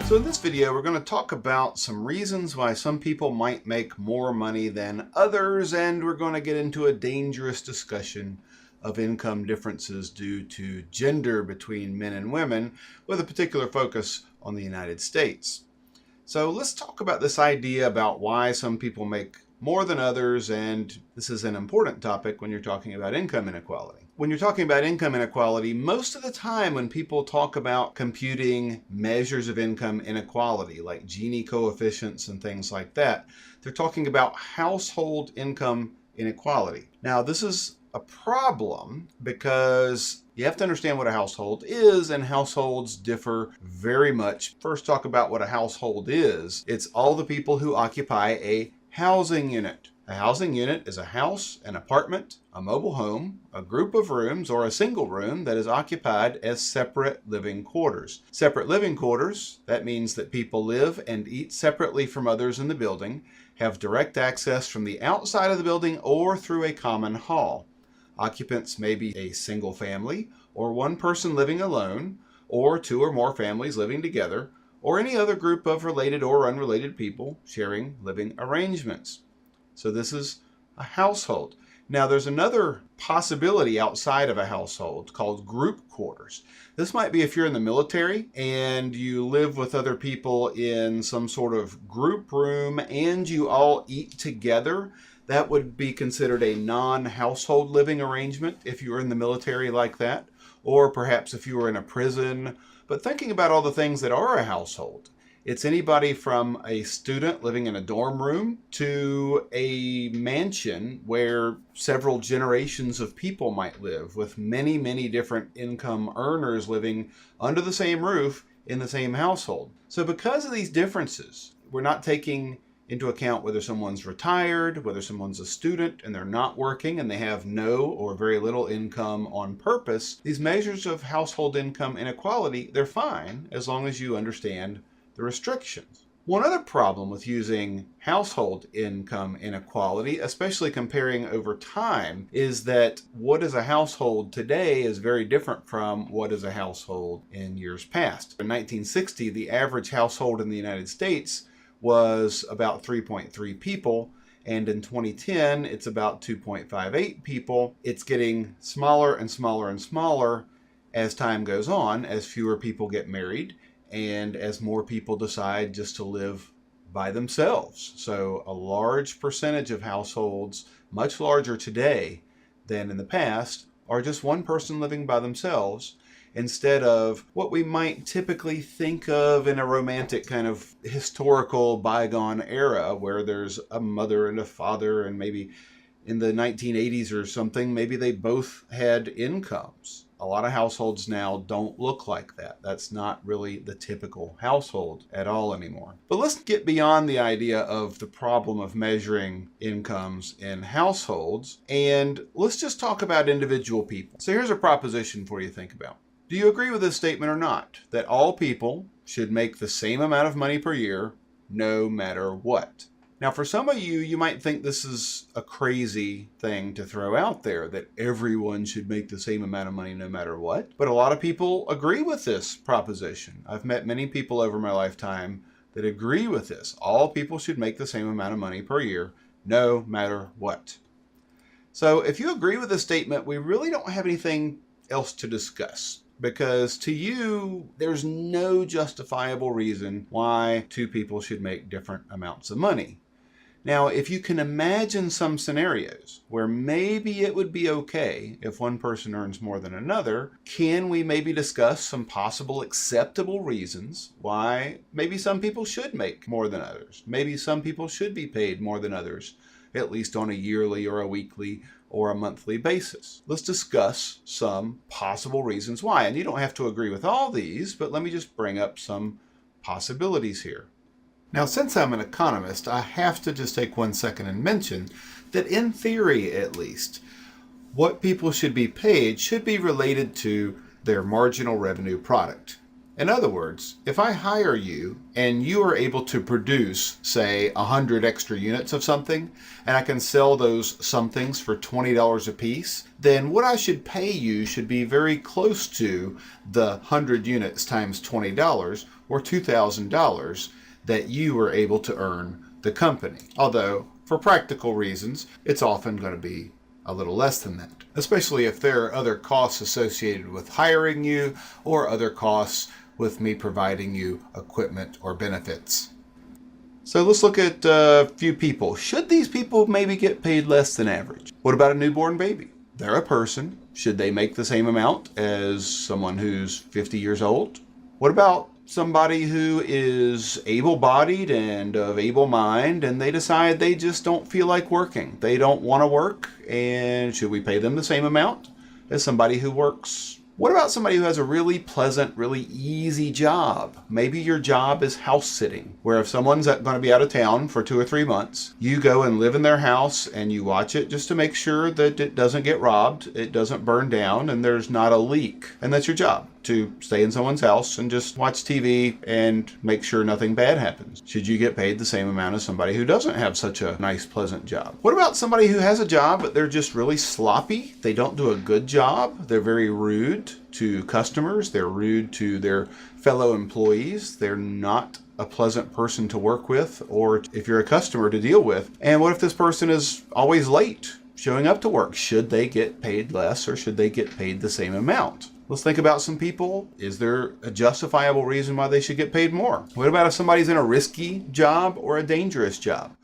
So in this video, we're going to talk about some reasons why some people might make more money than others, and we're going to get into a dangerous discussion of income differences due to gender between men and women, with a particular focus on the United States. So let's talk about this idea about why some people make more than others, and this is an important topic when you're talking about income inequality. When you're talking about income inequality, most of the time when people talk about computing measures of income inequality, like Gini coefficients and things like that, they're talking about household income inequality. Now, this is a problem because you have to understand what a household is, and households differ very much. First, talk about what a household is. It's all the people who occupy a housing unit. A housing unit is a house, an apartment, a mobile home, a group of rooms, or a single room that is occupied as separate living quarters. Separate living quarters, that means that people live and eat separately from others in the building, have direct access from the outside of the building or through a common hall. Occupants may be a single family, or one person living alone, or two or more families living together, or any other group of related or unrelated people sharing living arrangements. So this is a household. Now there's another possibility outside of a household called group quarters. This might be if you're in the military and you live with other people in some sort of group room and you all eat together. That would be considered a non-household living arrangement if you were in the military like that, or perhaps if you were in a prison. But thinking about all the things that are a household, it's anybody from a student living in a dorm room to a mansion where several generations of people might live, with many, many different income earners living under the same roof in the same household. So because of these differences, we're not taking into account whether someone's retired, whether someone's a student and they're not working and they have no or very little income on purpose. These measures of household income inequality, they're fine as long as you understand the restrictions. One other problem with using household income inequality, especially comparing over time, is that what is a household today is very different from what is a household in years past. In 1960, the average household in the United States was about 3.3 people, and in 2010 it's about 2.58 people. It's getting smaller and smaller and smaller as time goes on, as fewer people get married and as more people decide just to live by themselves. So a large percentage of households, much larger today than in the past, are just one person living by themselves, instead of what we might typically think of in a romantic kind of historical bygone era where there's a mother and a father, and maybe in the 1980s or something, maybe they both had incomes. A lot of households now don't look like that. That's not really the typical household at all anymore. But let's get beyond the idea of the problem of measuring incomes in households, and let's just talk about individual people. So here's a proposition for you to think about. Do you agree with this statement or not? That all people should make the same amount of money per year, no matter what? Now, for some of you, you might think this is a crazy thing to throw out there, that everyone should make the same amount of money no matter what. But a lot of people agree with this proposition. I've met many people over my lifetime that agree with this. All people should make the same amount of money per year, no matter what. So if you agree with this statement, we really don't have anything else to discuss, because to you, there's no justifiable reason why two people should make different amounts of money. Now, if you can imagine some scenarios where maybe it would be okay if one person earns more than another, can we maybe discuss some possible acceptable reasons why maybe some people should make more than others? Maybe some people should be paid more than others, at least on a yearly or a weekly or a monthly basis. Let's discuss some possible reasons why. And you don't have to agree with all these, but let me just bring up some possibilities here. Now, since I'm an economist, I have to just take 1 second and mention that in theory, at least, what people should be paid should be related to their marginal revenue product. In other words, if I hire you and you are able to produce, say, 100 extra units of something, and I can sell those somethings for $20 a piece, then what I should pay you should be very close to the 100 units times $20, or $2,000 that you were able to earn the company. Although, for practical reasons, it's often going to be a little less than that, especially if there are other costs associated with hiring you or other costs with me providing you equipment or benefits. So let's look at a few people. Should these people maybe get paid less than average? What about a newborn baby? They're a person. Should they make the same amount as someone who's 50 years old? What about somebody who is able-bodied and of able mind, and they decide they just don't feel like working? They don't want to work, and should we pay them the same amount as somebody who works? What about somebody who has a really pleasant, really easy job? Maybe your job is house sitting, where if someone's going to be out of town for 2 or 3 months, you go and live in their house and you watch it just to make sure that it doesn't get robbed, it doesn't burn down, and there's not a leak. And that's your job, to stay in someone's house and just watch TV and make sure nothing bad happens. Should you get paid the same amount as somebody who doesn't have such a nice, pleasant job? What about somebody who has a job, but they're just really sloppy? They don't do a good job. They're very rude to customers. They're rude to their fellow employees. They're not a pleasant person to work with, or if you're a customer, to deal with. And what if this person is always late showing up to work? Should they get paid less, or should they get paid the same amount? Let's think about some people. Is there a justifiable reason why they should get paid more? What about if somebody's in a risky job or a dangerous job?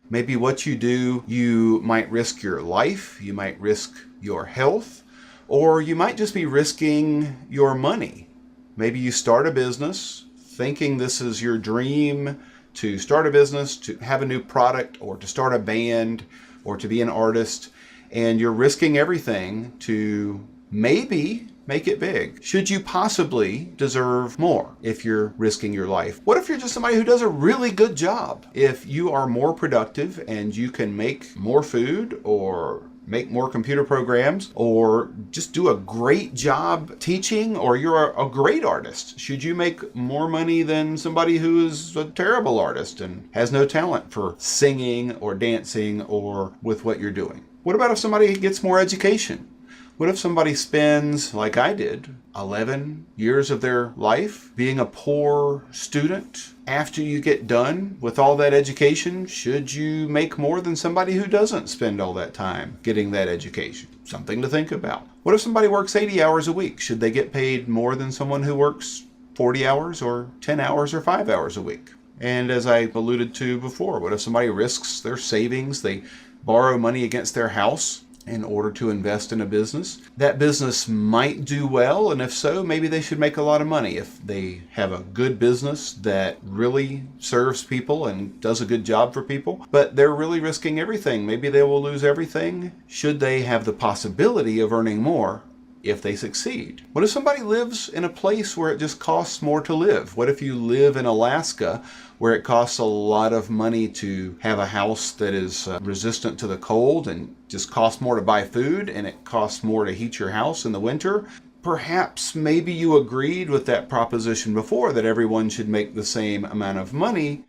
Maybe what you do, you might risk your life, you might risk your health, or you might just be risking your money. Maybe you start a business thinking this is your dream, to start a business, to have a new product, or to start a band, or to be an artist, and you're risking everything to maybe make it big. Should you possibly deserve more if you're risking your life? What if you're just somebody who does a really good job? If you are more productive and you can make more food, or make more computer programs, or just do a great job teaching, or you're a great artist, should you make more money than somebody who is a terrible artist and has no talent for singing or dancing or with what you're doing? What about if somebody gets more education? What if somebody spends, like I did, 11 years of their life being a poor student? After you get done with all that education, should you make more than somebody who doesn't spend all that time getting that education? Something to think about. What if somebody works 80 hours a week? Should they get paid more than someone who works 40 hours or 10 hours or 5 hours a week? And as I alluded to before, what if somebody risks their savings? They borrow money against their house in order to invest in a business. That business might do well, and if so, maybe they should make a lot of money. If they have a good business that really serves people and does a good job for people, but they're really risking everything, maybe they will lose everything. Should they have the possibility of earning more if they succeed? What if somebody lives in a place where it just costs more to live? What if you live in Alaska, where it costs a lot of money to have a house that is resistant to the cold, and just costs more to buy food, and it costs more to heat your house in the winter? Perhaps maybe you agreed with that proposition before, that everyone should make the same amount of money.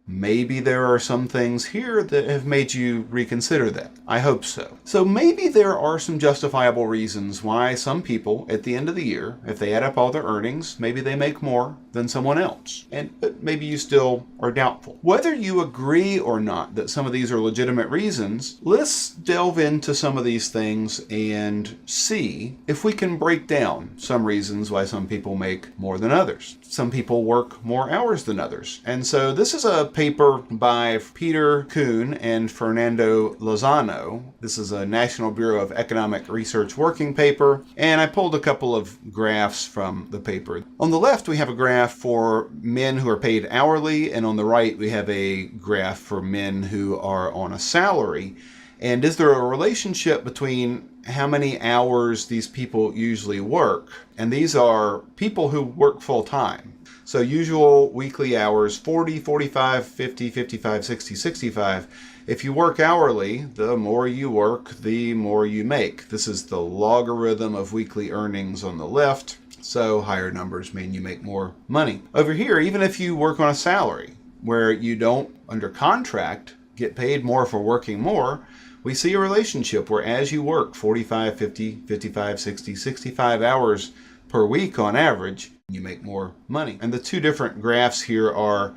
Maybe there are some things here that have made you reconsider that. I hope so. So maybe there are some justifiable reasons why some people at the end of the year, if they add up all their earnings, maybe they make more than someone else. But maybe you still are doubtful. Whether you agree or not that some of these are legitimate reasons, let's delve into some of these things and see if we can break down some reasons why some people make more than others. Some people work more hours than others. And so this is a paper by Peter Kuhn and Fernando Lozano. This is a National Bureau of Economic Research working paper, and I pulled a couple of graphs from the paper. On the left, we have a graph for men who are paid hourly, and on the right, we have a graph for men who are on a salary. And is there a relationship between how many hours these people usually work? And these are people who work full time. So usual weekly hours, 40, 45, 50, 55, 60, 65. If you work hourly, the more you work, the more you make. This is the logarithm of weekly earnings on the left. So higher numbers mean you make more money. Over here, even if you work on a salary where you don't, under contract, get paid more for working more, we see a relationship where as you work 45, 50, 55, 60, 65 hours per week on average, you make more money. And the two different graphs here are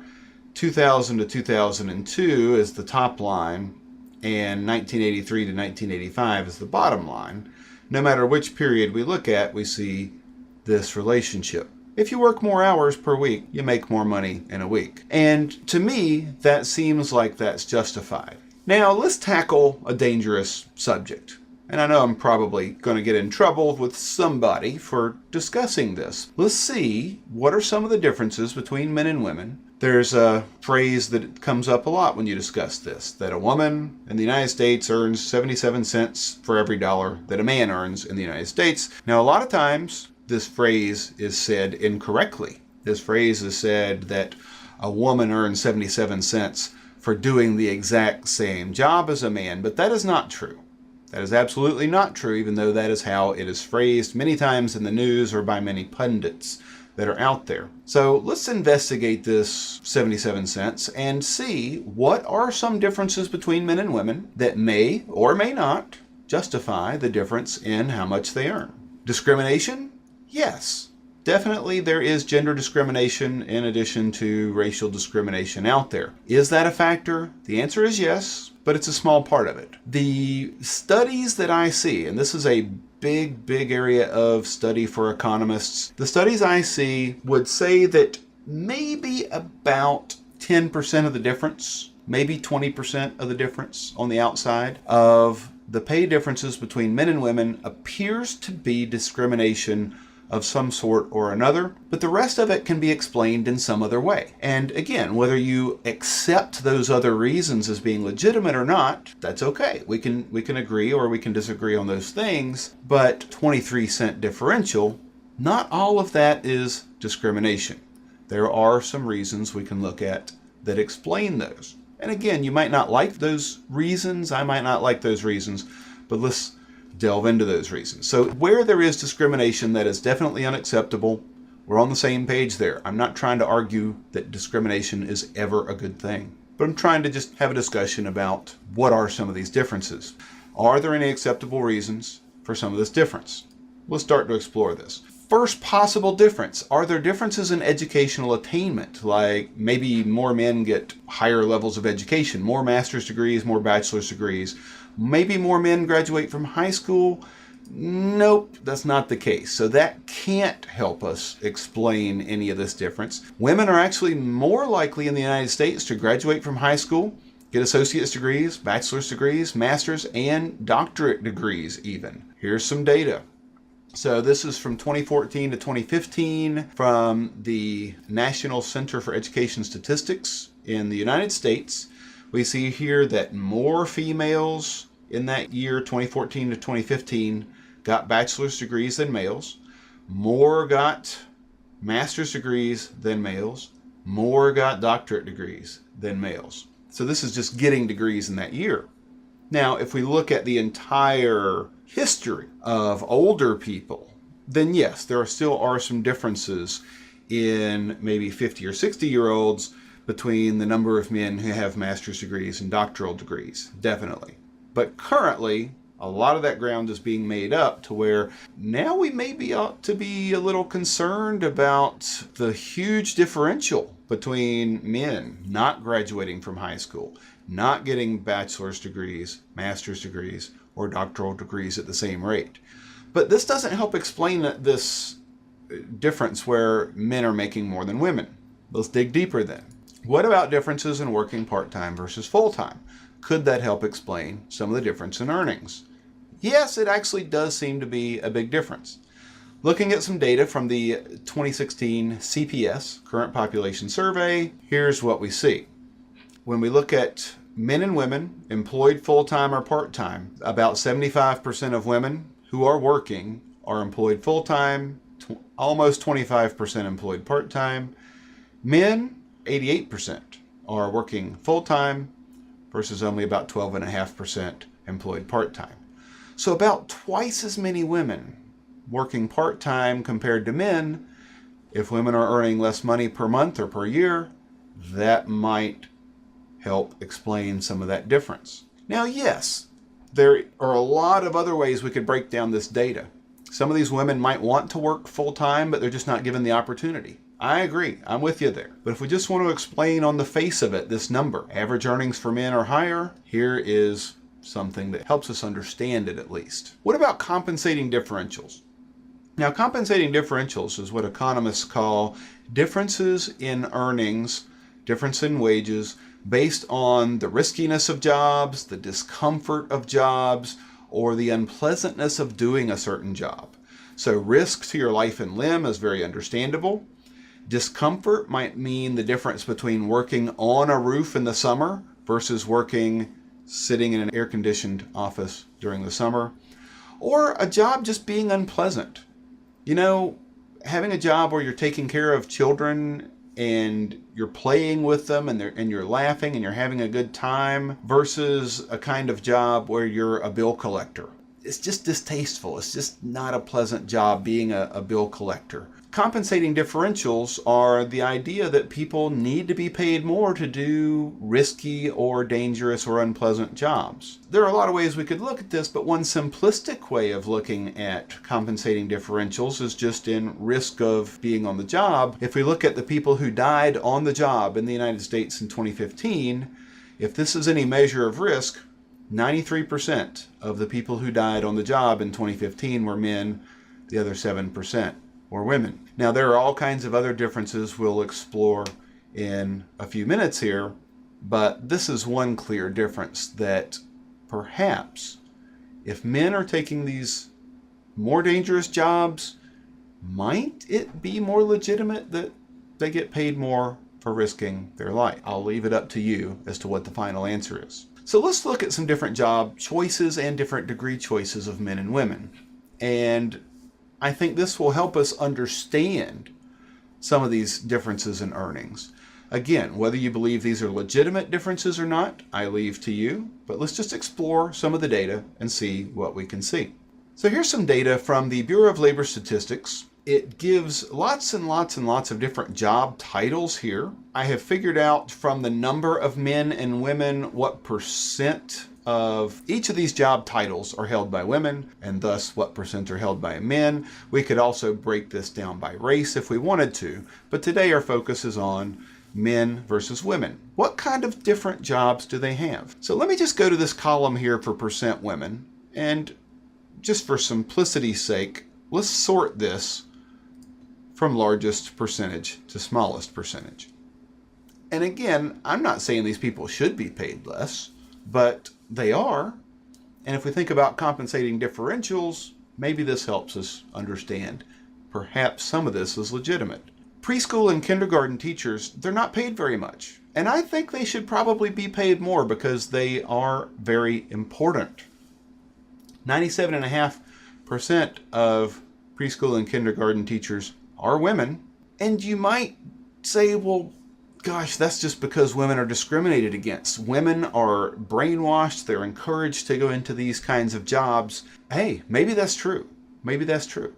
2000 to 2002 is the top line, and 1983 to 1985 is the bottom line. No matter which period we look at, we see this relationship. If you work more hours per week, you make more money in a week. And to me, that seems like that's justified. Now, let's tackle a dangerous subject. And I know I'm probably going to get in trouble with somebody for discussing this. Let's see what are some of the differences between men and women. There's a phrase that comes up a lot when you discuss this, that a woman in the United States earns 77 cents for every dollar that a man earns in the United States. Now, a lot of times, this phrase is said incorrectly. This phrase is said that a woman earns 77 cents for doing the exact same job as a man, but that is not true. That is absolutely not true, even though that is how it is phrased many times in the news or by many pundits that are out there. So let's investigate this 77 cents and see what are some differences between men and women that may or may not justify the difference in how much they earn. Discrimination? Yes. Definitely there is gender discrimination in addition to racial discrimination out there. Is that a factor? The answer is yes, but it's a small part of it. The studies that I see, and this is a big area of study for economists, the studies I see would say that maybe about 10% of the difference, maybe 20% of the difference on the outside of the pay differences between men and women appears to be discrimination of some sort or another, but the rest of it can be explained in some other way. And again, whether you accept those other reasons as being legitimate or not, that's okay. We can agree or we can disagree on those things, but 23-cent differential, not all of that is discrimination. There are some reasons we can look at that explain those. And again, you might not like those reasons, I might not like those reasons, but let's delve into those reasons. So where there is discrimination that is definitely unacceptable, we're on the same page there. I'm not trying to argue that discrimination is ever a good thing, but I'm trying to just have a discussion about what are some of these differences. Are there any acceptable reasons for some of this difference? We'll start to explore this. First possible difference, are there differences in educational attainment? Like maybe more men get higher levels of education, more master's degrees, more bachelor's degrees. Maybe more men graduate from high school. Nope, that's not the case. So that can't help us explain any of this difference. Women are actually more likely in the United States to graduate from high school, get associate's degrees, bachelor's degrees, master's, and doctorate degrees even. Here's some data. So this is from 2014 to 2015 from the National Center for Education Statistics in the United States. We see here that more females in that year, 2014 to 2015, got bachelor's degrees than males. More got master's degrees than males. More got doctorate degrees than males. So this is just getting degrees in that year. Now, if we look at the entire history of older people, then yes, there still are some differences in maybe 50 or 60-year-olds between the number of men who have master's degrees and doctoral degrees, definitely. But currently, a lot of that ground is being made up to where now we maybe ought to be a little concerned about the huge differential between men not graduating from high school, not getting bachelor's degrees, master's degrees, or doctoral degrees at the same rate. But this doesn't help explain this difference where men are making more than women. Let's dig deeper then. What about differences in working part-time versus full-time? Could that help explain some of the difference in earnings? Yes, it actually does seem to be a big difference. Looking at some data from the 2016 CPS, Current Population Survey, here's what we see. When we look at men and women employed full-time or part-time, about 75% of women who are working are employed full-time, almost 25% employed part-time. Men, 88% are working full-time versus only about 12.5% employed part-time. So about twice as many women working part-time compared to men. If women are earning less money per month or per year, that might help explain some of that difference. Now, yes, there are a lot of other ways we could break down this data. Some of these women might want to work full time, but they're just not given the opportunity. I agree. I'm with you there. But if we just want to explain on the face of it, this number, average earnings for men are higher, here is something that helps us understand it at least. What about compensating differentials? Now, compensating differentials is what economists call differences in earnings, difference in wages, based on the riskiness of jobs, the discomfort of jobs, or the unpleasantness of doing a certain job. So risk to your life and limb is very understandable. Discomfort might mean the difference between working on a roof in the summer versus working sitting in an air-conditioned office during the summer, or a job just being unpleasant. You know, having a job where you're taking care of children and you're playing with them and you're laughing and you're having a good time versus a kind of job where you're a bill collector. It's just distasteful. It's just not a pleasant job being a bill collector. Compensating differentials are the idea that people need to be paid more to do risky or dangerous or unpleasant jobs. There are a lot of ways we could look at this, but one simplistic way of looking at compensating differentials is just in risk of being on the job. If we look at the people who died on the job in the United States in 2015, if this is any measure of risk, 93% of the people who died on the job in 2015 were men, the other 7% were women. Now, there are all kinds of other differences we'll explore in a few minutes here, but this is one clear difference that perhaps if men are taking these more dangerous jobs, might it be more legitimate that they get paid more for risking their life? I'll leave it up to you as to what the final answer is. So let's look at some different job choices and different degree choices of men and women. And I think this will help us understand some of these differences in earnings. Again, whether you believe these are legitimate differences or not, I leave to you, but let's just explore some of the data and see what we can see. So here's some data from the Bureau of Labor Statistics. It gives lots and lots and lots of different job titles here. I have figured out from the number of men and women what percent of each of these job titles are held by women, and thus what percent are held by men. We could also break this down by race if we wanted to, but today our focus is on men versus women. What kind of different jobs do they have? So let me just go to this column here for percent women, and just for simplicity's sake, let's sort this from largest percentage to smallest percentage. And again, I'm not saying these people should be paid less, but they are. And if we think about compensating differentials, maybe this helps us understand perhaps some of this is legitimate. Preschool and kindergarten teachers, they're not paid very much. And I think they should probably be paid more because they are very important. 97.5% of preschool and kindergarten teachers are women. And you might say, well, gosh, that's just because women are discriminated against. Women are brainwashed. They're encouraged to go into these kinds of jobs. Hey, maybe that's true. Maybe that's true.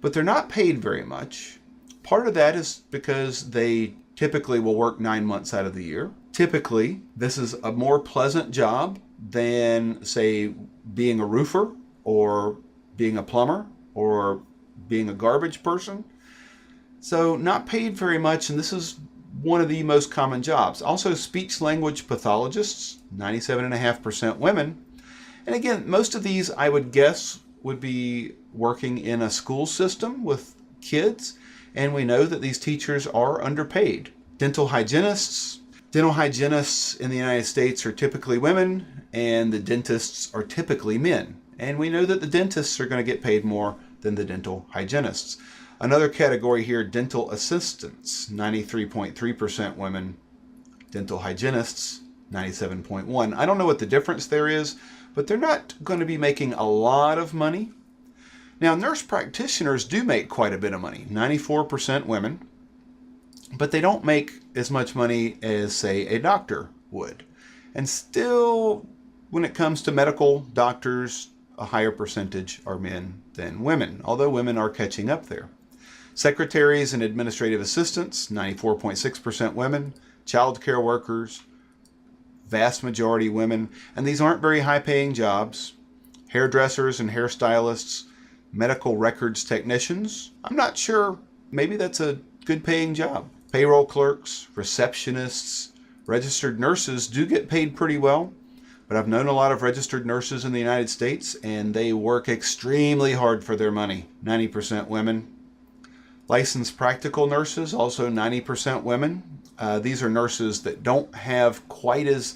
But they're not paid very much. Part of that is because they typically will work 9 months out of the year. Typically, this is a more pleasant job than, say, being a roofer or being a plumber or being a garbage person. So not paid very much, and this is one of the most common jobs. Also, speech-language pathologists, 97.5% women. And again, most of these, I would guess, would be working in a school system with kids, and we know that these teachers are underpaid. Dental hygienists in the United States are typically women, and the dentists are typically men. And we know that the dentists are going to get paid more than the dental hygienists. Another category here, dental assistants, 93.3% women. Dental hygienists, 97.1%. I don't know what the difference there is, but they're not going to be making a lot of money. Now, nurse practitioners do make quite a bit of money, 94% women, but they don't make as much money as, say, a doctor would. And still, when it comes to medical doctors, a higher percentage are men than women, although women are catching up there. Secretaries and administrative assistants, 94.6% women. Child care workers, vast majority women. And these aren't very high-paying jobs. Hairdressers and hairstylists, Medical records technicians, I'm not sure. Maybe that's a good paying job. Payroll clerks, receptionists, registered nurses do get paid pretty well. But I've known a lot of registered nurses in the United States, and they work extremely hard for their money. 90% women. Licensed practical nurses, also 90% women. These are nurses that don't have quite as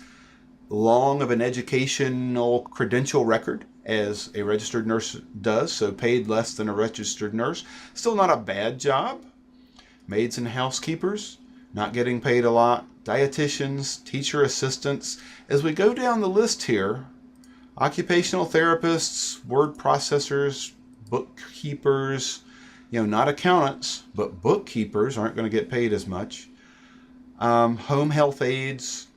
long of an educational credential record as a registered nurse does, so paid less than a registered nurse. Still not a bad job. Maids and housekeepers, not getting paid a lot. Dietitians, teacher assistants. As we go down the list here, occupational therapists, word processors, bookkeepers, not accountants, but bookkeepers aren't going to get paid as much. Home health aides,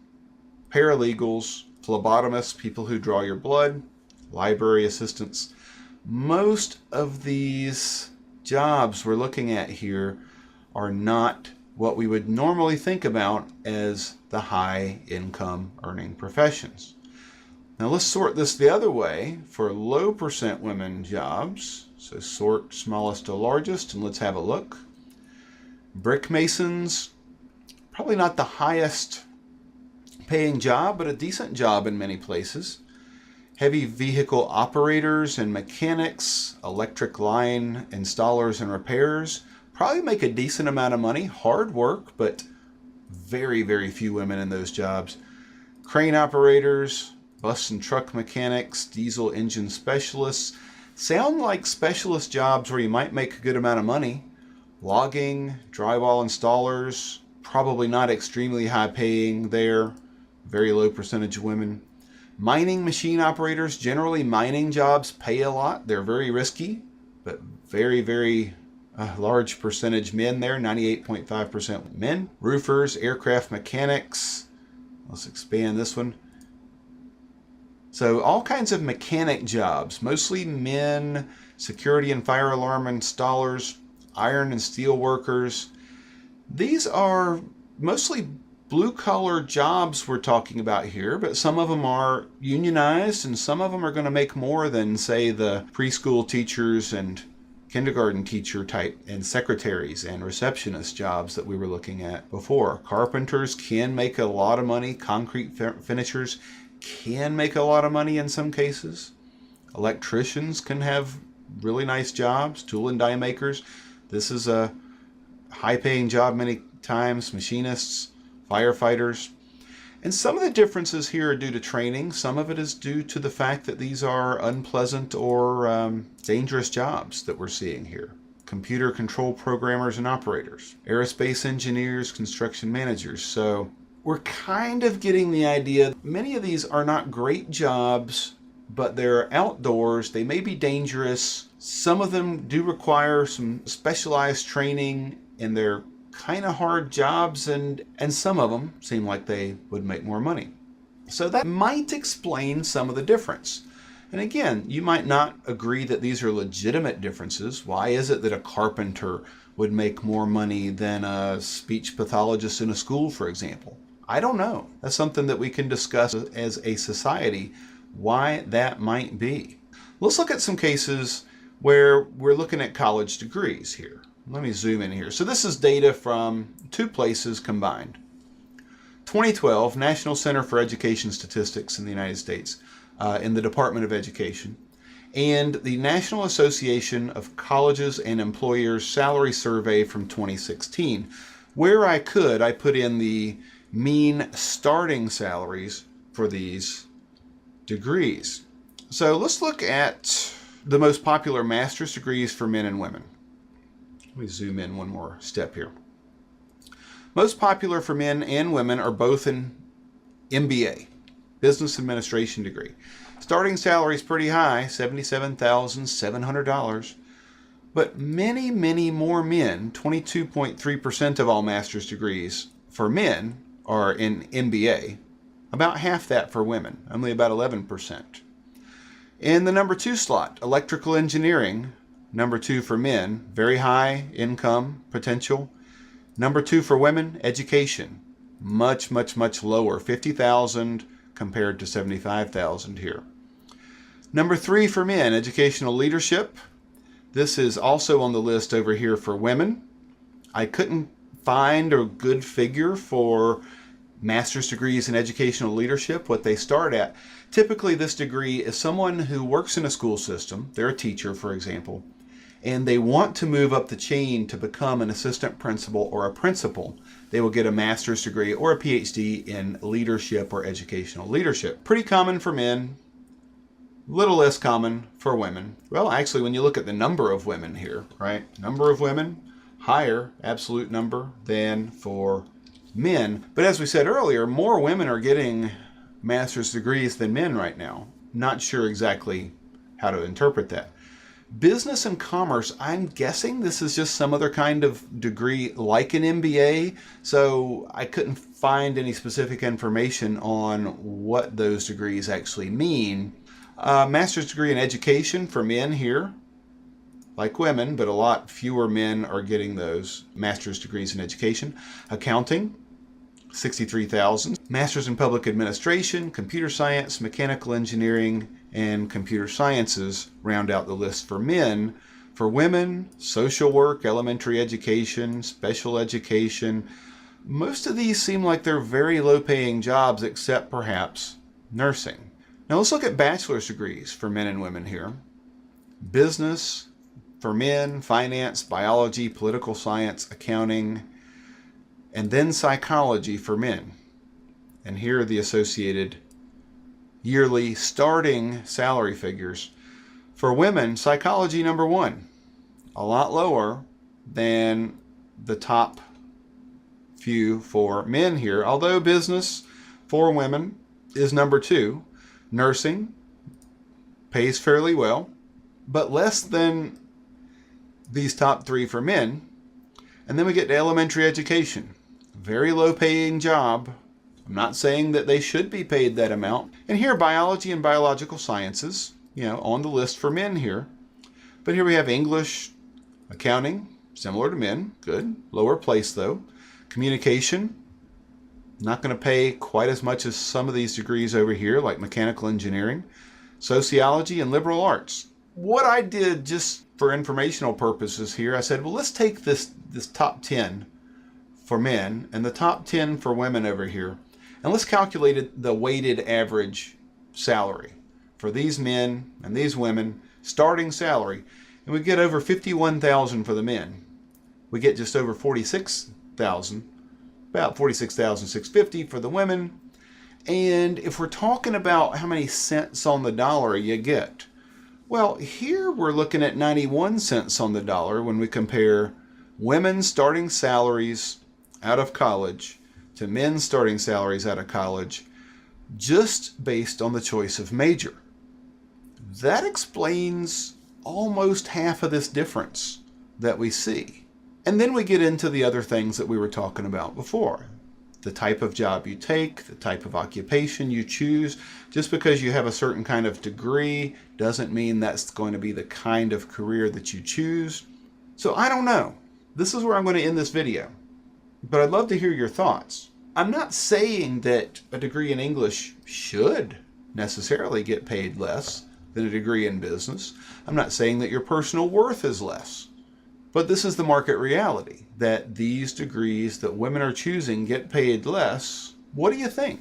paralegals, phlebotomists, people who draw your blood, library assistants. Most of these jobs we're looking at here are not what we would normally think about as the high income earning professions. Now let's sort this the other way for low percent women jobs. So sort smallest to largest, and let's have a look. Brick masons, probably not the highest paying job, but a decent job in many places. Heavy vehicle operators and mechanics, electric line installers and repairers, probably make a decent amount of money. Hard work, but very, very few women in those jobs. Crane operators, bus and truck mechanics, diesel engine specialists, sound like specialist jobs where you might make a good amount of money. Logging, drywall installers, probably not extremely high paying there. Very low percentage of women. Mining machine operators, generally mining jobs pay a lot. They're very risky, but very, very large percentage men there, 98.5% men. Roofers, aircraft mechanics. Let's expand this one. So all kinds of mechanic jobs, mostly men, security and fire alarm installers, iron and steel workers. These are mostly blue-collar jobs we're talking about here, but some of them are unionized and some of them are going to make more than, say, the preschool teachers and kindergarten teacher type and secretaries and receptionist jobs that we were looking at before. Carpenters can make a lot of money. Concrete finishers can make a lot of money in some cases. Electricians can have really nice jobs. Tool and die makers. This is a high-paying job many times. Machinists, firefighters. And some of the differences here are due to training. Some of it is due to the fact that these are unpleasant or dangerous jobs that we're seeing here. Computer control programmers and operators, aerospace engineers, construction managers. So we're kind of getting the idea that many of these are not great jobs, but they're outdoors. They may be dangerous. Some of them do require some specialized training, and they're kind of hard jobs, and some of them seem like they would make more money. So that might explain some of the difference. And again, you might not agree that these are legitimate differences. Why is it that a carpenter would make more money than a speech pathologist in a school, for example? I don't know. That's something that we can discuss as a society, why that might be. Let's look at some cases where we're looking at college degrees here. Let me zoom in here. So this is data from two places combined. 2012, National Center for Education Statistics in the United States, in the Department of Education, and the National Association of Colleges and Employers Salary Survey from 2016. Where I could, I put in the mean starting salaries for these degrees. So let's look at the most popular master's degrees for men and women. Let me zoom in one more step here. Most popular for men and women are both in MBA, Business Administration degree. Starting salary is pretty high, $77,700. But many, many more men, 22.3% of all master's degrees for men are in MBA. About half that for women, only about 11%. In the number 2 slot, electrical engineering, number 2 for men, very high income potential. Number 2 for women, education, much, much, much lower, 50,000 compared to 75,000 here. Number 3 for men, educational leadership, This is also on the list over here for women. I couldn't find a good figure for master's degrees in educational leadership, what they start at. Typically, this degree is someone who works in a school system. They're a teacher, for example, and they want to move up the chain to become an assistant principal or a principal. They will get a master's degree or a PhD in leadership or educational leadership. Pretty common for men, little less common for women. Well, actually, when you look at the number of women here, right? Number of women, higher absolute number than for men. But as we said earlier, more women are getting master's degrees than men right now. Not sure exactly how to interpret that. Business and commerce, I'm guessing this is just some other kind of degree like an MBA. So I couldn't find any specific information on what those degrees actually mean. Master's degree in education for men here, like women, but a lot fewer men are getting those master's degrees in education. Accounting, 63,000. Masters in public administration, computer science, mechanical engineering, and computer sciences round out the list for men. For women, social work, elementary education, special education. Most of these seem like they're very low-paying jobs, except perhaps nursing. Now let's look at bachelor's degrees for men and women here. Business for men, finance, biology, political science, accounting, and then psychology for men. And here are the associated yearly starting salary figures. For women, psychology number 1, a lot lower than the top few for men here, although business for women is number 2. Nursing pays fairly well, but less than these top 3 for men. And then we get to elementary education. Very low paying job. I'm not saying that they should be paid that amount. And here, biology and biological sciences, on the list for men here. But here we have English, accounting, similar to men, good. Lower place though. Communication, not going to pay quite as much as some of these degrees over here, like mechanical engineering. Sociology and liberal arts. What I did just for informational purposes here, I said, well, let's take this top 10 for men and the top 10 for women over here, and let's calculate the weighted average salary for these men and these women, starting salary, and we get over $51,000 for the men. We get just over $46,000, about $46,650 for the women. And if we're talking about how many cents on the dollar you get, well, here we're looking at 91 cents on the dollar when we compare women's starting salaries out of college to men's starting salaries out of college, just based on the choice of major. That explains almost half of this difference that we see. And then we get into the other things that we were talking about before. The type of job you take, the type of occupation you choose. Just because you have a certain kind of degree doesn't mean that's going to be the kind of career that you choose. So I don't know. This is where I'm going to end this video. But I'd love to hear your thoughts. I'm not saying that a degree in English should necessarily get paid less than a degree in business. I'm not saying that your personal worth is less. But this is the market reality, that these degrees that women are choosing get paid less. What do you think?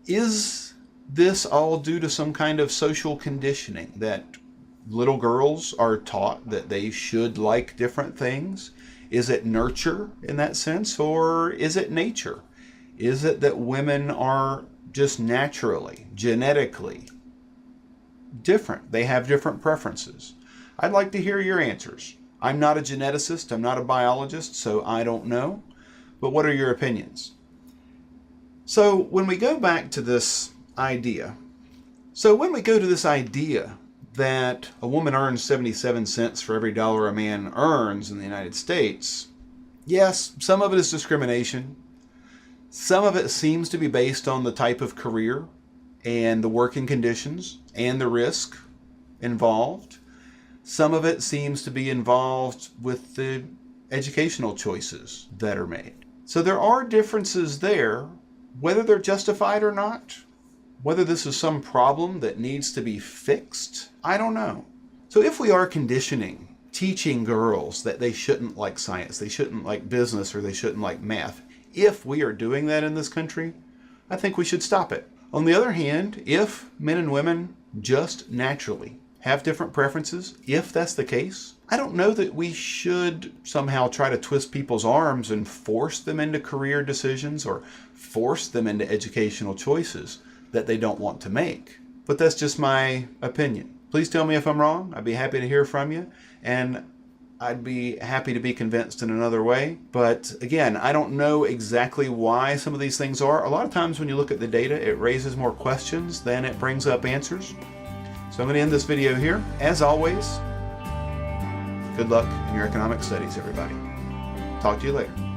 Is this all due to some kind of social conditioning, that little girls are taught that they should like different things? Is it nurture in that sense, or is it nature? Is it that women are just naturally, genetically different? They have different preferences. I'd like to hear your answers. I'm not a geneticist, I'm not a biologist, so I don't know. But what are your opinions? So when we go back to this idea, that a woman earns 77 cents for every dollar a man earns in the United States, yes, some of it is discrimination. Some of it seems to be based on the type of career and the working conditions and the risk involved. Some of it seems to be involved with the educational choices that are made. So there are differences there, whether they're justified or not. Whether this is some problem that needs to be fixed, I don't know. So if we are conditioning, teaching girls that they shouldn't like science, they shouldn't like business, or they shouldn't like math, if we are doing that in this country, I think we should stop it. On the other hand, if men and women just naturally have different preferences, if that's the case, I don't know that we should somehow try to twist people's arms and force them into career decisions or force them into educational choices that they don't want to make. But that's just my opinion. Please tell me if I'm wrong. I'd be happy to hear from you, and I'd be happy to be convinced in another way. But again, I don't know exactly why some of these things are. A lot of times when you look at the data, it raises more questions than it brings up answers. So I'm going to end this video here. As always, good luck in your economic studies, everybody. Talk to you later.